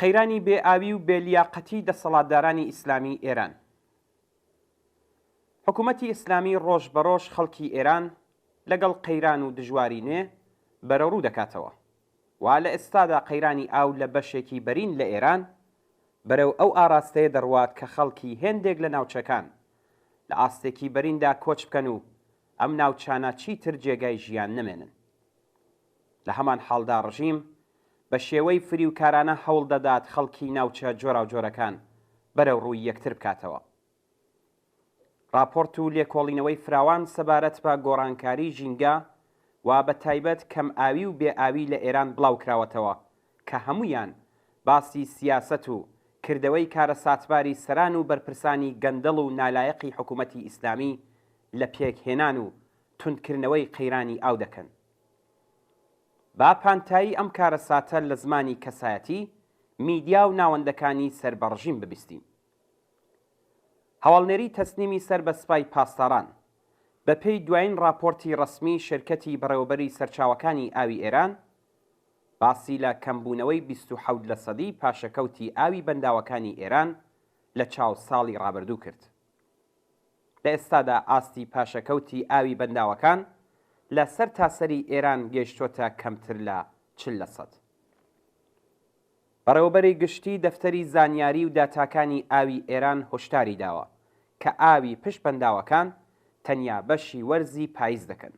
قەیرانی بێئاوی و بێلیاقەتی دەسەڵاتدارانی ئیسلامی ئێران. حکوومەتی ئیسلامی ڕۆژ بەڕۆژ خەڵکی ئێران لەگەڵ قەیران و دژواری نوێ بەرەڕوو دەکاتەوە. وا لە ئێستادا قەیرانی ئاو لە بەشێکی بەرین لە ئێران بەرەو ئەو ئاراستەیە دەڕوات کە خەڵکی هێندێک لە ناوچەکان لە ئاستێکی بەریندا کۆچ بکەن و ئەم ناوچانە چیتر جێگای ژیان نمێنن. لە هەمان حاڵدا ڕژیم بە شێوەی فریوکارانە هەوڵ دەدات خەڵکی ناوچە جۆراوجۆرەکان بەرەو ڕووی یەکتر بکاتەوە. راپۆرت و لێکۆڵینەوەی فراوان سەبارەت بە گۆڕانکاری ژینگە و بە تایبەت کەم ئاوی و بێئاوی لە ئێران بڵاو کراوەتەوە کە هەمویان باسی سیاسەت و کردەوەی کارە ساتباری سەران و بەرپرسانی گەندەڵ و نالایەقی حکوومەتی ئیسلامی لە پێکهێنان و توندکردنەوەی قەیرانی ئاو دەکەن. با پانتایی ئەم کارە ساتە لە زمانی کەسایەتی میدیا و ناوەندەکانی سەربەڕژیم ببیستین. هەواڵنێری تەسنیمی سەر بە سوپای پاسداران بە پێی دوایین راپۆرتی ڕسمی شرکەتی بەڕێوەبەری سەرچاوەکانی ئاوی ئێران باسی لە کەمبوونەوەی 27% پاشەکەوتی ئاوی بەنداوەکانی ئێران لە چاو ساڵی ڕابردوو کرد. لە ئێستادا ئاستی پاشەکەوتی ئاوی بەنداوەکان لە سەر تاسەری ئێران گەیشتۆتە کەمتر لە 40%. بەڕێوەبەری گشتی دەفتەری زانیاری و داتاکانی ئاوی ئێران هۆشداری داوە کە ئاوی پشت بەنداوەکان تەنیا بەشی وەرزی پاییز دەکەن.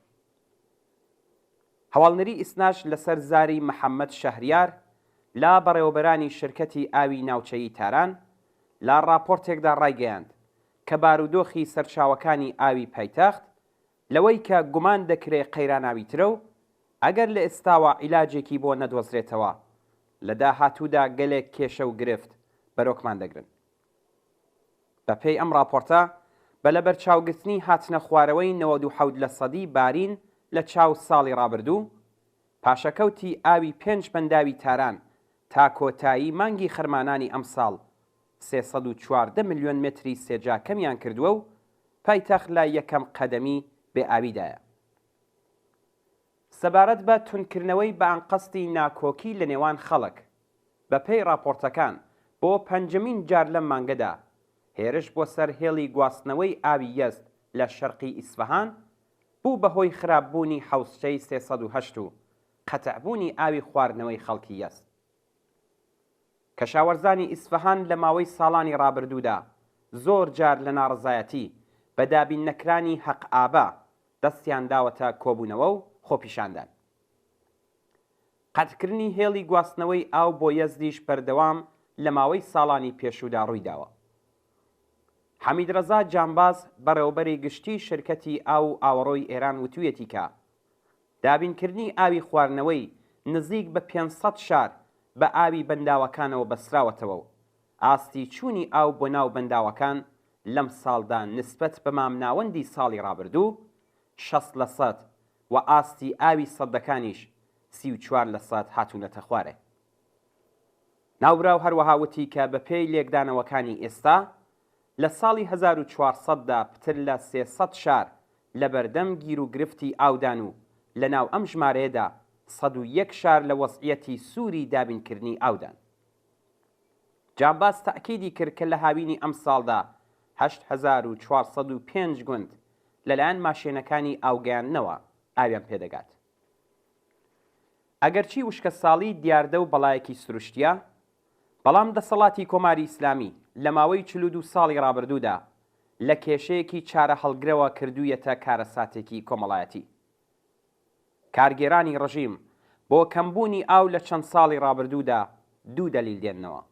هەواڵنەری ئیسناش لەسەر زاری محەممەد شەهریار لا بەڕێوەبەرانی شرکەتی ئاوی ناوچەیی تاران لا راپۆرتێکدا ڕایگەیاند کە بارودۆخی سەرچاوەکانی ئاوی پایتەخت لەوەی کە گومان دەکرێت قەیراناویترە و ئەگەر لە ئێستاوە عیلاجێکی بۆ نەدۆزرێتەوە لە داهاتوودا گەلێک کێشە و گرفت بەرۆکمان دەگرن. بە پێی ئەم راپۆرتە بە لە بەرچاوگرتنی هاتنە خوارەوەی 97% بارین لە چاو ساڵی ڕابردوو پاشەکەوتی ئاوی 5 بەنداوی تاران تا کۆتایی مانگی خەرمانانی ئەم ساڵ 314 ملیۆن متری سێجا کەمیان کردووە و پایتەخت لە یەکەم قەدەمی بێئاویدایە. سەبارەت بە توندکردنەوەی بە ئەنقەستی ناکۆکی لە نێوان خەڵک بە پێی راپۆرتەکان بۆ پەنجەمین جار لەم مانگەدا هێرش بۆ سەر هێڵی گواستنەوەی ئاوی یەزد لە شەرقی ئیسفەهان بوو بەهۆی خراپبوونی حوزچەی 308 و قەتەعبوونی ئاوی خواردنەوەی خەڵکی یەزد. کەشاوەرزانی ئیسفەهان لە ماوەی ساڵانی ڕابردوودا زۆر جار لە ناڕزایەتی بە دابین نەکرانی حەق ئابا دەستیان داوەتە کۆبوونەوە و خۆپیشاندان. قەتکردنی هێڵی گواستنەوەی ئاو بۆ یەزدیش بەردەوام لە ماوەی ساڵانی پێشوودا ڕوویداوە. حەمیدڕەزا جانباز بەڕێوەبەری گشتی شرکەتی ئاو و ئاوەڕۆی ئێران وتوویەتی کە دابینکردنی ئاوی خواردنەوەی نزیک بە 500 شار بە ئاوی بەنداوەکانەوە بەسراوەتەوە و ئاستی چوونی ئاو بۆ ناو بەنداوەکان لەم ساڵدا نسبەت بە مامناوەندی ساڵی ڕابردوو 60% و ئاستی ئاوی سەدەکانیش 34% هاتوونەتە خوارێ. ناوبراو هەروەها وتی کە بە پێی لێکدانەوەکانی ئێستا لە ساڵی 1400دا پتر لە 300 شار لە بەردەم گیر و گرفتی ئاودان و لە ناو ئەم ژمارەیەدا 101 شار لە وەزعیەتی سووری دابینکردنی ئاودان. جانباز تەئکیدی کرد کە لە هاوینی ئەم ساڵدا 8405 گوند لەلایەن ماشێنەکانی ئاوگەیاندنەوە ئاویان پێدەگات. ئەگەرچی وشکە ساڵی دیاردە و بەڵایەکی سروشتیە، بەڵام دەسەڵاتی کۆماری ئیسلامی لە ماوەی 42 ساڵی ڕابردوودا لە کێشەیەکی چارە هەڵگرەوە کردوویەتە کارەساتێکی کۆمەڵایەتی. کارگێرانی ڕژیم بۆ کەمبوونی ئاو لە چەند ساڵی ڕابردوودا دوو دەلیل دێننەوە.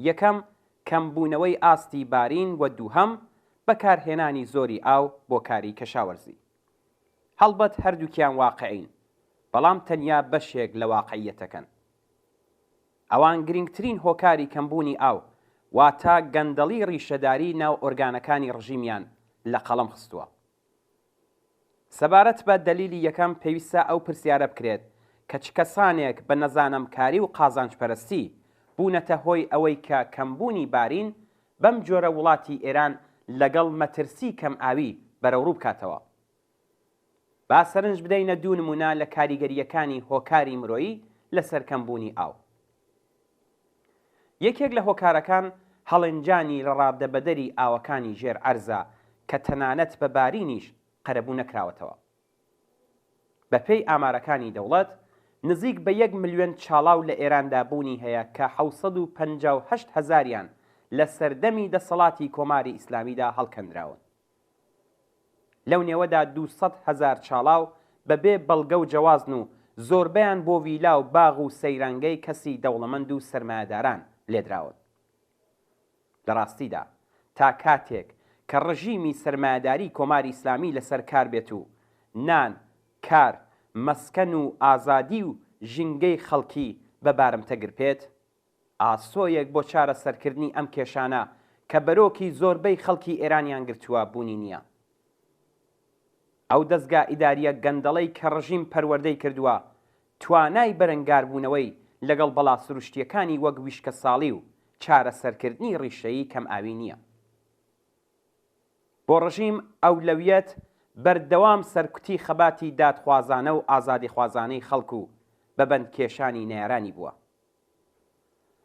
یەکەم کەمبوونەوەی ئاستی بارین و دووهەم بەکارهێنانی زۆری ئاو بۆ کاری کەشاوەرزی. هەڵبەت هەردووکیان واقعین، بەڵام تەنیا بەشێک لە واقعیەتەکەن. ئەوان گرنگترین هۆکاری کەمبوونی ئاو واتە گەندەڵی ڕیشەداری ناو ئۆرگانەکانی ڕژیمیان لە قەڵەم خستووە. سەبارەت بە دەلیلی یەکەم پێویستە ئەو پرسیارە بکرێت کە چ کەسانێک بە نەزانەمکاری و قازانجپەرستی بوونەتە هۆی ئەوەی کە کەمبوونی بارین بەم جۆرە وڵاتی ئێران لەگەڵ مەترسی کەم ئاوی بەرەوڕوو بکاتەوە. با سەرنج بدەینە دوو نمونە لە کاریگەریەکانی هۆکاری مرۆیی لەسەر کەمبوونی ئاو. یەکێک لە هۆکارەکان هەڵێنجانی لە ڕادەبەدەری ئاوەکانی ژێر عەرزە کە تەنانەت بە بارینیش قەرەبوو نەکراوەتەوە. بەپێی ئامارەکانی دەوڵەت نزیک بە 1 ملیۆن چاڵاو لە ئێراندا بوونی هەیە کە 758 هەزاریان لە سەردەمی دەسەڵاتی کۆماری ئیسلامیدا هەڵکەندراون. لەو نێوەدا 200 هەزار چاڵاو بەبێ بەڵگە و جەوازن و زۆربەیان بۆ ویلا و باغ و سەیرانگەی کەسی دەوڵەمەند و سەرمایەداران لێدراون. لە ڕاستیدا تا کاتێک کە ڕژیمی سەرمایەداری کۆماری ئیسلامی لەسەر کار بێت و نان، کار، مەسکەن و ئازادی و ژینگەی خەڵکی بە بارمتەگر پێت، ئاسۆیەک بۆ چارەسەرکردنی ئەم کێشانە کە بەرۆکی زۆربەی خەڵکی ئێرانیان گرتووە بوونی نییە. ئەو دەستگا ئیداریە گەندەڵەی کە ڕژیم پەروەردەی کردووە توانای بەرەنگاربوونەوەی لەگەڵ بەڵا سروشتیەکانی وەک ویشکە ساڵی و چارەسەرکردنی ڕیشەیی کەم ئاوی نییە. بۆ ڕژیم ئەولەویەت بەردەوام سەرکوتی خەباتی دادخوازانە و ئازادی خوازانەی خەڵکو و بەبەند کێشانی نێرانی بووە.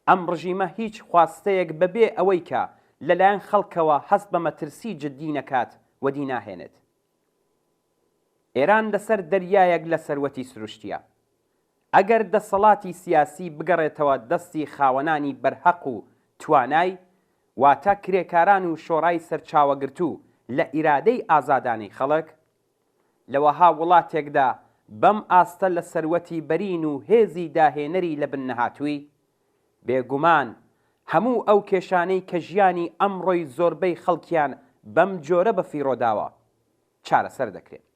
ئەم ڕژیمە هیچ خواستەیەک بەبێ ئەوەی کە لەلایەن خەڵکەوە هەست بە مەترسی جددی نەکات وەدی ناهێنێت. ئێران لەسەر دەریایەک لە سەروەتی سروشتیە. ئەگەر دەسەڵاتی سیاسی بگەڕێتەوە دەستی خاوەنانی بەرهەق و توانای، واتە کرێکاران و شۆڕای سەرچاوەگرتوو لە ئیرادەی ئازادانەی خەڵک، لەوەها وڵاتێکدا بەم ئاستە لە سەروەتی بەرین و هێزی داهێنەری لە بن نەهاتووی، بێگومان هەموو ئەو کێشانەی کە ژیانی ئەمڕۆی زۆربەی خەڵکیان بەم جۆرە بەفیڕۆداوە چارەسەر دەکرێت.